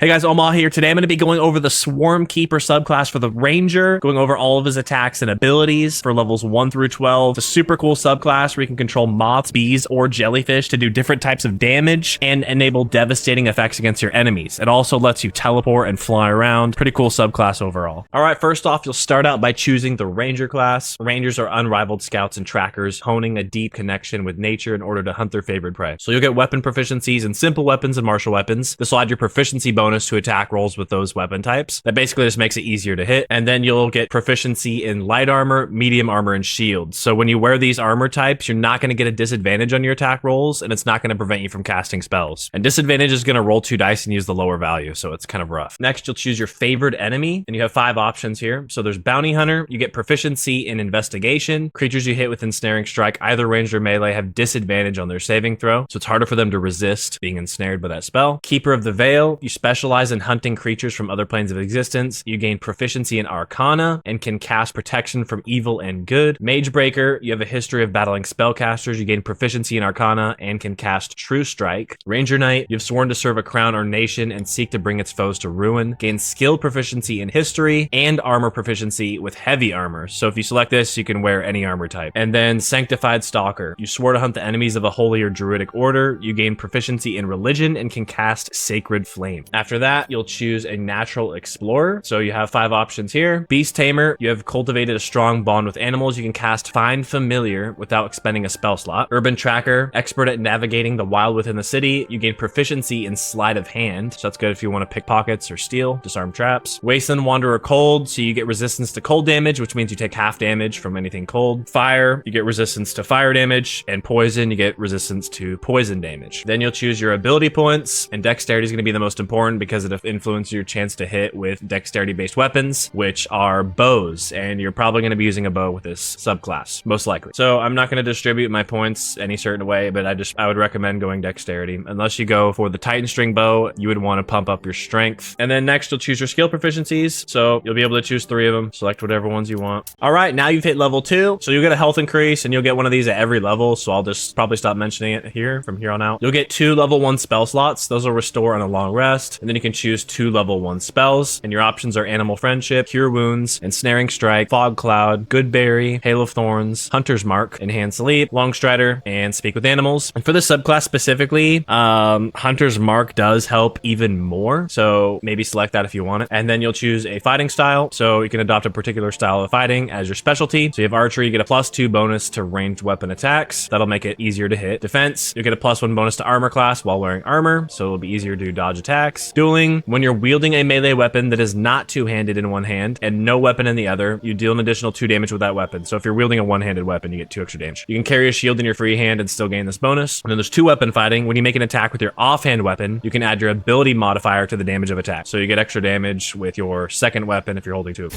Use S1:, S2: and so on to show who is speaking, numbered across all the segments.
S1: Hey guys, Omar here. Today I'm going to be going over the Swarmkeeper subclass for the Ranger, going over all of his attacks and abilities for levels 1 through 12. It's a super cool subclass where you can control moths, bees, or jellyfish to do different types of damage and enable devastating effects against your enemies. It also lets you teleport and fly around. Pretty cool subclass overall. Alright, first off, you'll start out by choosing the Ranger class. Rangers are unrivaled scouts and trackers, honing a deep connection with nature in order to hunt their favorite prey. So you'll get weapon proficiencies in simple weapons and martial weapons. This will add your proficiency bonus to attack rolls with those weapon types. That basically just makes it easier to hit. And then you'll get proficiency in light armor, medium armor, and shield. So when you wear these armor types, you're not going to get a disadvantage on your attack rolls, and it's not going to prevent you from casting spells. And disadvantage is going to roll 2 dice and use the lower value, so it's kind of rough. Next, you'll choose your favorite enemy, and you have 5 options here. So there's Bounty Hunter. You get proficiency in investigation. Creatures you hit with ensnaring strike, either ranged or melee, have disadvantage on their saving throw, so it's harder for them to resist being ensnared by that spell. Keeper of the Veil. You specialize in hunting creatures from other planes of existence. You gain proficiency in Arcana and can cast protection from evil and good. Magebreaker. You have a history of battling spellcasters. You gain proficiency in Arcana and can cast True Strike. Ranger Knight. You've sworn to serve a crown or nation and seek to bring its foes to ruin. Gain skill proficiency in history and armor proficiency with heavy armor. So if you select this, you can wear any armor type. And then Sanctified Stalker. You swore to hunt the enemies of a holy or druidic order. You gain proficiency in religion and can cast Sacred Flame. After that, you'll choose a Natural Explorer. So you have 5 options here. Beast Tamer. You have cultivated a strong bond with animals. You can cast Find Familiar without expending a spell slot. Urban Tracker. Expert at navigating the wild within the city. You gain proficiency in Sleight of Hand. So that's good if you want to pick pockets or steal, disarm traps. Wasteland Wanderer Cold. So you get resistance to cold damage, which means you take half damage from anything cold. Fire. You get resistance to fire damage. And Poison. You get resistance to poison damage. Then you'll choose your ability points. And Dexterity is going to be the most important because it influences your chance to hit with dexterity-based weapons, which are bows, and you're probably going to be using a bow with this subclass, most likely. So I'm not going to distribute my points any certain way, but I would recommend going dexterity. Unless you go for the Titan String bow, you would want to pump up your strength. And then next, you'll choose your skill proficiencies, so you'll be able to choose 3 of them. Select whatever ones you want. All right, now you've hit level 2, so you'll get a health increase, and you'll get one of these at every level, so I'll just probably stop mentioning it here from here on out. You'll get 2 level 1 spell slots. Those will restore on a long rest, and then you can choose 2 level 1 spells, and your options are Animal Friendship, Cure Wounds, Ensnaring Strike, Fog Cloud, Goodberry, Hail of Thorns, Hunter's Mark, Enhanced Sleep, Longstrider, and Speak with Animals. And for this subclass specifically, Hunter's Mark does help even more, so maybe select that if you want it. And then you'll choose a fighting style, so you can adopt a particular style of fighting as your specialty. So you have Archery, you get a +2 bonus to ranged weapon attacks. That'll make it easier to hit. Defense, you get a +1 bonus to armor class while wearing armor, so it'll be easier to dodge attacks. Dueling, when you're wielding a melee weapon that is not two-handed in one hand and no weapon in the other, you deal an additional 2 damage with that weapon. So if you're wielding a one-handed weapon, you get 2 extra damage. You can carry a shield in your free hand and still gain this bonus. And then there's 2 weapon fighting. When you make an attack with your offhand weapon, you can add your ability modifier to the damage of attack. So you get extra damage with your second weapon if you're holding 2.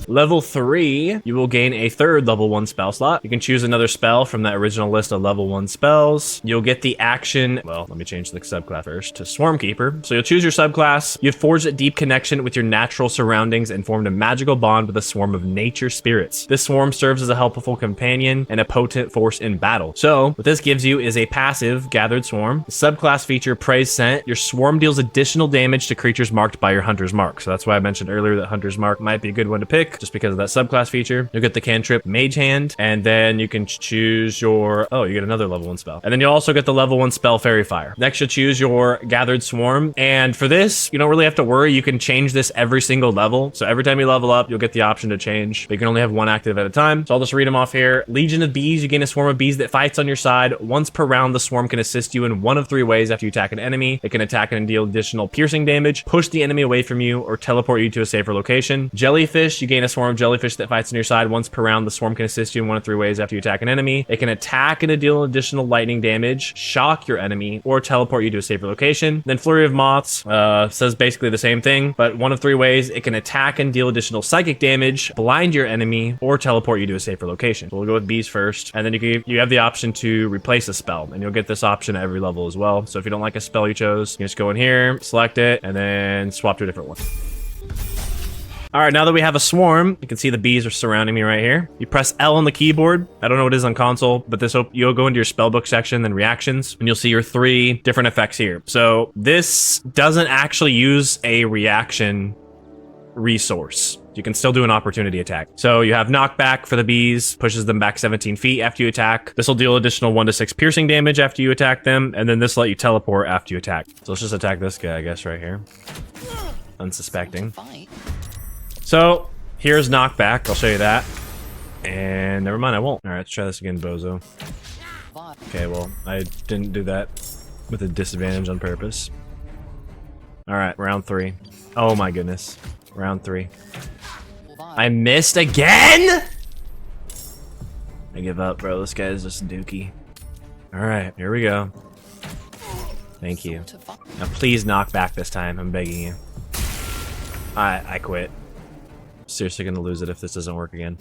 S1: Level 3, you will gain a 3rd level 1 spell slot. You can choose another spell from the original list of level 1 spells. You'll get the action, well, let me change the subclass first to Swarmkeeper. So you'll choose your subclass. You've forged a deep connection with your natural surroundings and formed a magical bond with a swarm of nature spirits. This swarm serves as a helpful companion and a potent force in battle. So what this gives you is a passive Gathered Swarm. The subclass feature Praise Scent. Your swarm deals additional damage to creatures marked by your Hunter's Mark. So that's why I mentioned earlier that Hunter's Mark might be a good one to pick, just because of that subclass feature. You'll get the cantrip Mage Hand, and then you can choose your, you get another level 1 spell. And then you'll also get the level 1 spell Fairy Fire. Next, you'll choose your Gathered Swarm, and for this, you don't really have to worry. You can change this every single level. So every time you level up, you'll get the option to change, but you can only have 1 active at a time. So I'll just read them off here. Legion of Bees, you gain a swarm of bees that fights on your side. Once per round, the swarm can assist you in one of 3 ways after you attack an enemy. It can attack and deal additional piercing damage, push the enemy away from you, or teleport you to a safer location. Jellyfish, you gain a swarm of jellyfish that fights on your side. Once per round, the swarm can assist you in one of 3 ways after you attack an enemy. It can attack and deal additional lightning damage, shock your enemy, or teleport you to a safer location. Then Flurry of Moths says basically the same thing, but one of 3 ways. It can attack and deal additional psychic damage, blind your enemy, or teleport you to a safer location. So we'll go with bees first, and then you have the option to replace a spell, and you'll get this option at every level as well. So if you don't like a spell you chose, you just go in here, select it, and then swap to a different one. All right, now that we have a swarm, you can see the bees are surrounding me right here. You press L on the keyboard. I don't know what it is on console, but you'll go into your spellbook section, then reactions, and you'll see your 3 different effects here. So this doesn't actually use a reaction resource. You can still do an opportunity attack. So you have knockback for the bees, pushes them back 17 feet after you attack. This will deal additional 1 to 6 piercing damage after you attack them, and then this will let you teleport after you attack. So let's just attack this guy, I guess, right here. Unsuspecting. So here's knockback. I'll show you that. And never mind, I won't. All right, let's try this again, bozo. Okay, well, I didn't do that with a disadvantage on purpose. All right, round 3. Oh my goodness. Round 3. I missed again? I give up, bro. This guy is just dookie. All right, here we go. Thank you. Now please knock back this time. I'm begging you. I quit. Seriously gonna lose it if this doesn't work again.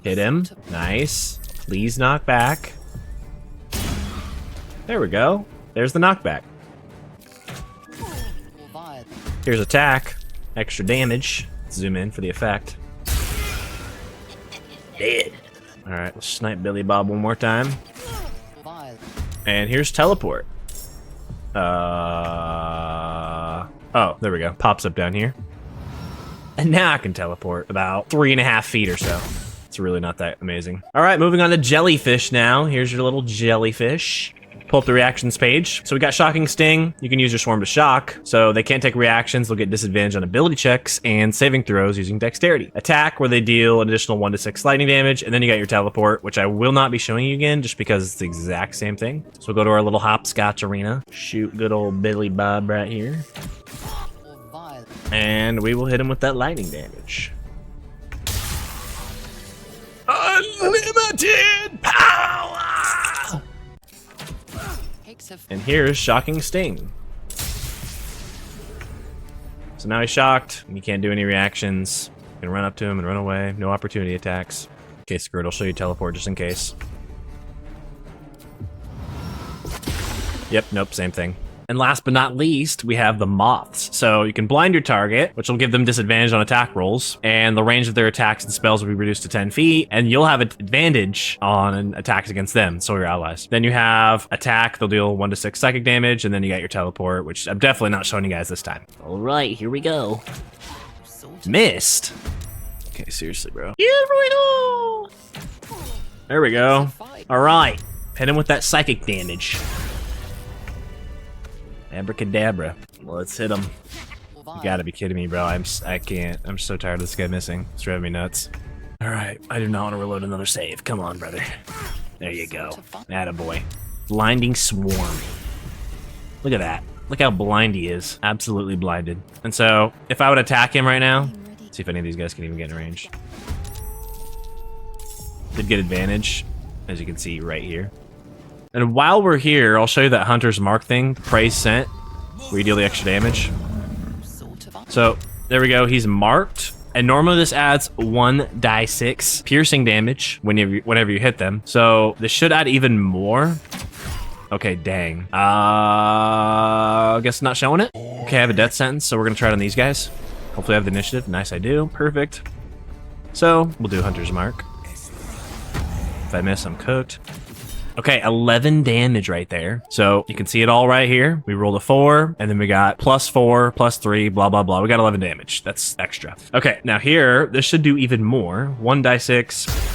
S1: Hit him. Nice. Please knock back. There we go. There's the knockback. Here's attack. Extra damage. Zoom in for the effect. Dead. Alright, let's snipe Billy Bob one more time. And here's teleport. Oh, there we go. Pops up down here. And now I can teleport about 3.5 feet or so. It's really not that amazing. Alright, moving on to jellyfish now. Here's your little jellyfish. Pull up the reactions page. So we got Shocking Sting. You can use your swarm to shock. So they can't take reactions. They'll get disadvantage on ability checks and saving throws using dexterity. Attack, where they deal an additional 1 to 6 lightning damage. And then you got your teleport, which I will not be showing you again just because it's the exact same thing. So we'll go to our little hopscotch arena. Shoot good old Billy Bob right here. And we will hit him with that lightning damage. Unlimited power! And here's Shocking Sting. So now he's shocked, and you can't do any reactions. You can run up to him and run away. No opportunity attacks. Okay, screw it. I'll show you teleport just in case. Yep, nope, same thing. And last but not least, we have the moths. So you can blind your target, which will give them disadvantage on attack rolls, and the range of their attacks and spells will be reduced to 10 feet, and you'll have an advantage on attacks against them, so your allies. Then you have attack, they'll deal 1 to 6 psychic damage, and then you got your teleport, which I'm definitely not showing you guys this time. All right, here we go. Missed. Okay, seriously, bro. Here we go. There we go. All right, hit him with that psychic damage. Abracadabra. Let's hit him. You gotta be kidding me, bro. I can't. I'm so tired of this guy missing. It's driving me nuts. Alright, I do not want to reload another save. Come on, brother. There you go. Attaboy. Blinding Swarm. Look at that. Look how blind he is. Absolutely blinded. And so, if I would attack him right now, see if any of these guys can even get in range. Did get advantage, as you can see right here. And while we're here, I'll show you that Hunter's Mark thing, Praise Scent, where you deal the extra damage. So, there we go, he's marked. And normally this adds 1d6 piercing damage whenever you hit them. So, this should add even more. Okay, dang. I guess not showing it. Okay, I have a death sentence, so we're gonna try it on these guys. Hopefully I have the initiative. Nice, I do. Perfect. So, we'll do Hunter's Mark. If I miss, I'm cooked. Okay, 11 damage right there. So you can see it all right here. We rolled a 4, and then we got +4, +3, blah, blah, blah. We got 11 damage. That's extra. Okay, now here, this should do even more. 1d6.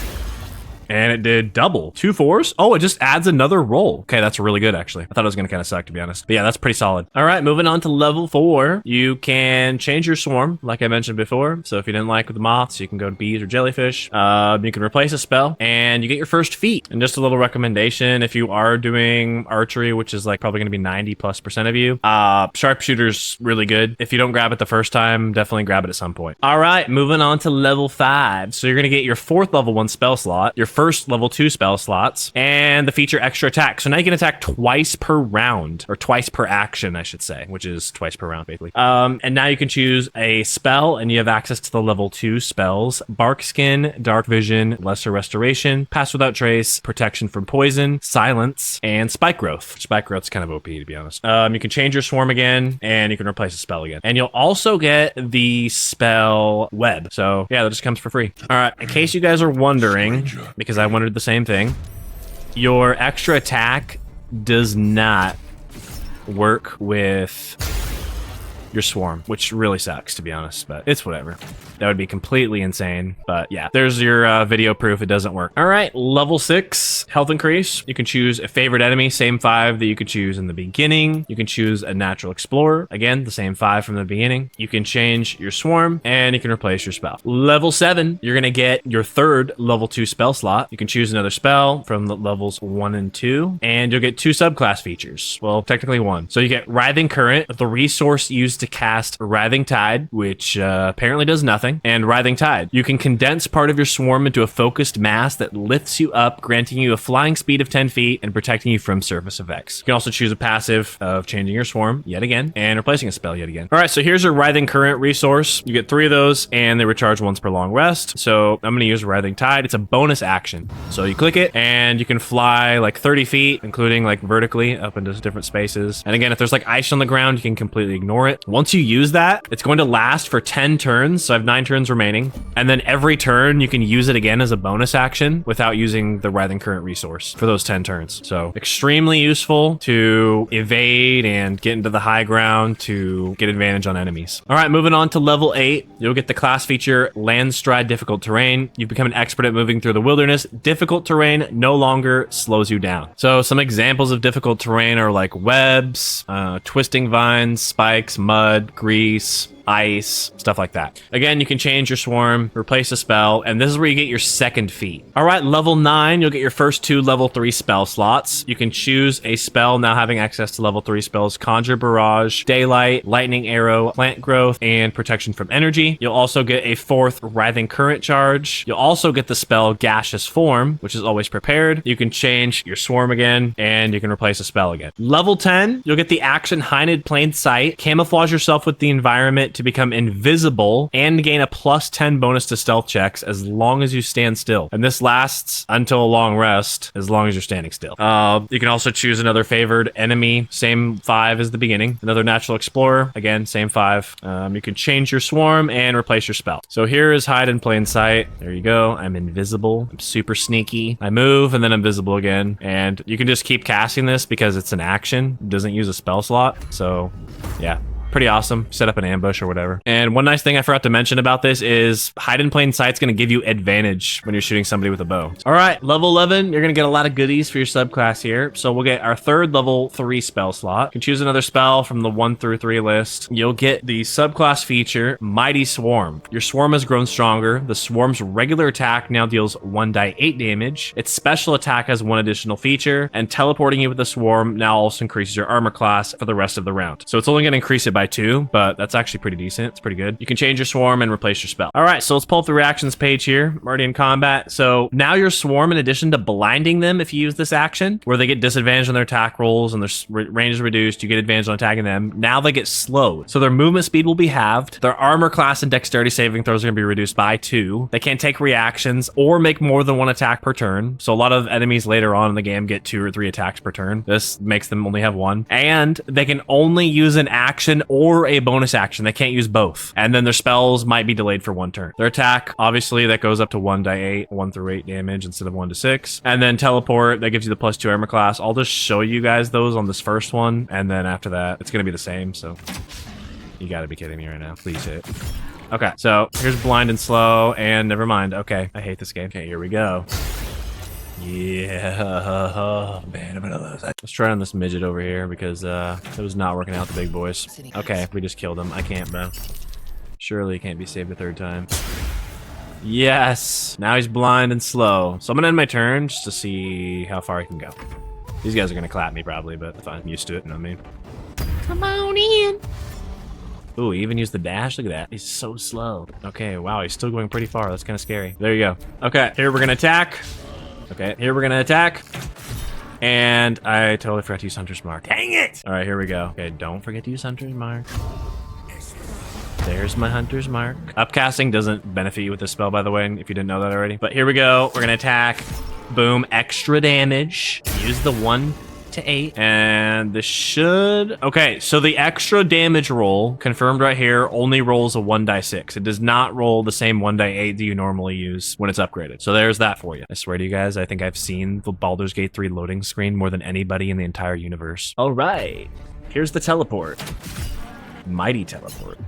S1: And it did double. 2 4s? Oh, it just adds another roll. Okay, that's really good, actually. I thought it was going to kind of suck, to be honest. But yeah, that's pretty solid. All right, moving on to level 4. You can change your swarm, like I mentioned before. So if you didn't like the moths, you can go to bees or jellyfish. You can replace a spell, and you get your first feat. And just a little recommendation, if you are doing archery, which is like probably going to be 90+% of you, sharpshooter's really good. If you don't grab it the first time, definitely grab it at some point. All right, moving on to level 5. So you're going to get your 4th level 1 spell slot. Your first level 2 spell slots, and the feature extra attack. So now you can attack twice per round, or twice per action, I should say, which is twice per round, basically. And now you can choose a spell, and you have access to the level 2 spells: Bark Skin, Dark Vision, Lesser Restoration, Pass Without Trace, Protection from Poison, Silence, and Spike Growth. Spike Growth's kind of OP, to be honest. You can change your swarm again, and you can replace a spell again. And you'll also get the spell Web. So yeah, that just comes for free. All right, in case you guys are wondering, because I wondered the same thing, your extra attack does not work with your swarm, which really sucks, to be honest, but it's whatever. That would be completely insane, but yeah, there's your video proof it doesn't work. All right, level 6 health increase. You can choose a favorite enemy, same 5 that you could choose in the beginning. You can choose a natural explorer, again, the same 5 from the beginning. You can change your swarm, and you can replace your spell. Level 7, you're gonna get your third level 2 spell slot. You can choose another spell from the levels 1 and 2, and you'll get 2 subclass features. Well, technically 1. So you get Writhing Current, the resource used to cast Writhing Tide, which apparently does nothing, and Writhing Tide. You can condense part of your swarm into a focused mass that lifts you up, granting you a flying speed of 10 feet and protecting you from surface effects. You can also choose a passive of changing your swarm yet again and replacing a spell yet again. All right, so here's your Writhing Current resource. You get 3 of those, and they recharge once per long rest. So I'm going to use Writhing Tide. It's a bonus action. So you click it, and you can fly like 30 feet, including like vertically up into different spaces. And again, if there's like ice on the ground, you can completely ignore it. Once you use that, it's going to last for 10 turns. So I have 9 turns remaining. And then every turn, you can use it again as a bonus action without using the Writhing Current resource for those 10 turns. So extremely useful to evade and get into the high ground to get advantage on enemies. All right, moving on to level 8, you'll get the class feature Landstride Difficult Terrain. You've become an expert at moving through the wilderness. Difficult terrain no longer slows you down. So some examples of difficult terrain are like webs, twisting vines, spikes, mud, grease, ice, stuff like that. Again, you can change your swarm, replace a spell, and this is where you get your second feat. All right, level 9, you'll get your first 2 level 3 spell slots. You can choose a spell now having access to level 3 spells: Conjure Barrage, Daylight, Lightning Arrow, Plant Growth, and Protection from Energy. You'll also get a 4th Writhing Current charge. You'll also get the spell Gaseous Form, which is always prepared. You can change your swarm again, and you can replace a spell again. Level 10, you'll get the action Hidden Plain Sight. Camouflage yourself with the environment to become invisible and gain a +10 bonus to stealth checks as long as you stand still. And this lasts until a long rest, as long as you're standing still. You can also choose another favored enemy, same 5 as the beginning. Another natural explorer, again, same 5. You can change your swarm and replace your spell. So here is Hide in Plain Sight. There you go. I'm invisible. I'm super sneaky. I move and then I'm visible again. And you can just keep casting this because it's an action. It doesn't use a spell slot. So yeah. Pretty awesome. Set up an ambush or whatever. And one nice thing I forgot to mention about this is Hide in Plain Sight's going to give you advantage when you're shooting somebody with a bow. All right, level 11, you're going to get a lot of goodies for your subclass here. So we'll get our 3rd level 3 spell slot. You can choose another spell from the 1 through 3 list. You'll get the subclass feature Mighty Swarm. Your swarm has grown stronger. The swarm's regular attack now deals 1d8 damage. Its special attack has 1 additional feature, and teleporting you with the swarm now also increases your armor class for the rest of the round. So it's only going to increase it by 2, but that's actually pretty decent. It's pretty good. You can change your swarm and replace your spell. All right, so let's pull up the reactions page here. I'm already in combat. So now your swarm, in addition to blinding them if you use this action, where they get disadvantage on their attack rolls and their range is reduced, you get advantage on attacking them. Now they get slowed. So their movement speed will be halved. Their armor class and dexterity saving throws are going to be reduced by 2. They can't take reactions or make more than 1 attack per turn. So a lot of enemies later on in the game get 2 or 3 attacks per turn. This makes them only have 1. And they can only use an action or a bonus action. They can't use both. And then their spells might be delayed for 1 turn. Their attack, obviously, that goes up to 1d8, 1 through 8 damage instead of 1 to 6. And then teleport, that gives you the +2 armor class. I'll just show you guys those on this first one. And then after that, it's going to be the same. So you got to be kidding me right now. Please hit. Okay, so here's blind and slow. And never mind. Okay, I hate this game. Okay, here we go. Yeah, man, I'm gonna lose it. Let's try on this midget over here because it was not working out with the big boys. Okay, we just killed him. I can't, bro. Surely he can't be saved a 3rd time. Yes, now he's blind and slow. So I'm gonna end my turn just to see how far I can go. These guys are gonna clap me probably, but I'm used to it, you know what I mean? Come on in. Ooh, he even used the dash. Look at that. He's so slow. Okay, wow, he's still going pretty far. That's kind of scary. There you go. Okay, here we're gonna attack. Okay, here we're gonna attack. And I totally forgot to use Hunter's Mark. Dang it! All right, here we go. Okay, don't forget to use Hunter's Mark. There's my Hunter's Mark. Upcasting doesn't benefit you with this spell, by the way, if you didn't know that already. But here we go. We're gonna attack. Boom, extra damage. Use the 1 to 8. And this should... Okay, so the extra damage roll, confirmed right here, only rolls a 1d6. It does not roll the same 1d8 that you normally use when it's upgraded. So there's that for you. I swear to you guys, I think I've seen the Baldur's Gate 3 loading screen more than anybody in the entire universe. All right, here's the teleport. Mighty teleport.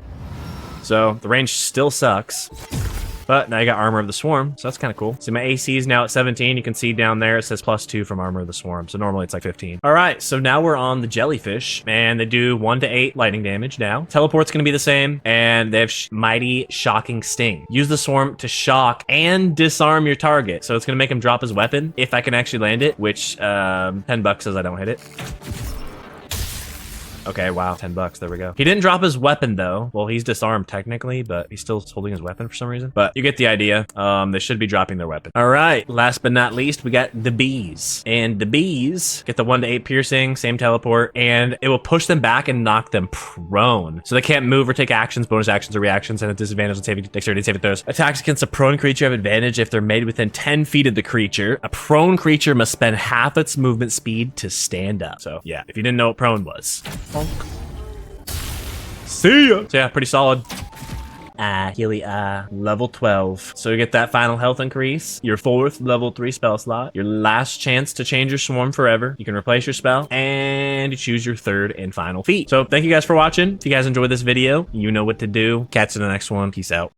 S1: So the range still sucks. But now you got Armor of the Swarm, so that's kind of cool. So my AC is now at 17. You can see down there it says +2 from Armor of the Swarm. So normally it's like 15. All right, so now we're on the Jellyfish, and they do 1 to 8 lightning damage now. Teleport's going to be the same, and they have Mighty Shocking Sting. Use the Swarm to shock and disarm your target. So it's going to make him drop his weapon if I can actually land it, which $10 says I don't hit it. Okay, wow, $10. There we go. He didn't drop his weapon, though. Well, he's disarmed, technically, but he's still holding his weapon for some reason. But you get the idea. They should be dropping their weapon. All right, last but not least, we got the bees. And the bees get the 1 to 8 piercing, same teleport, and it will push them back and knock them prone. So they can't move or take actions, bonus actions, or reactions, and at disadvantage on saving dexterity saving throws. Attacks against a prone creature have advantage if they're made within 10 feet of the creature. A prone creature must spend half its movement speed to stand up. So, yeah, if you didn't know what prone was. See ya. So yeah, pretty solid. Here we are, level 12. So you get that final health increase, your 4th level 3 spell slot, your last chance to change your swarm forever. You can replace your spell, and you choose your 3rd and final feat. So thank you guys for watching. If you guys enjoyed this video, you know what to do. Catch you in the next one. Peace out.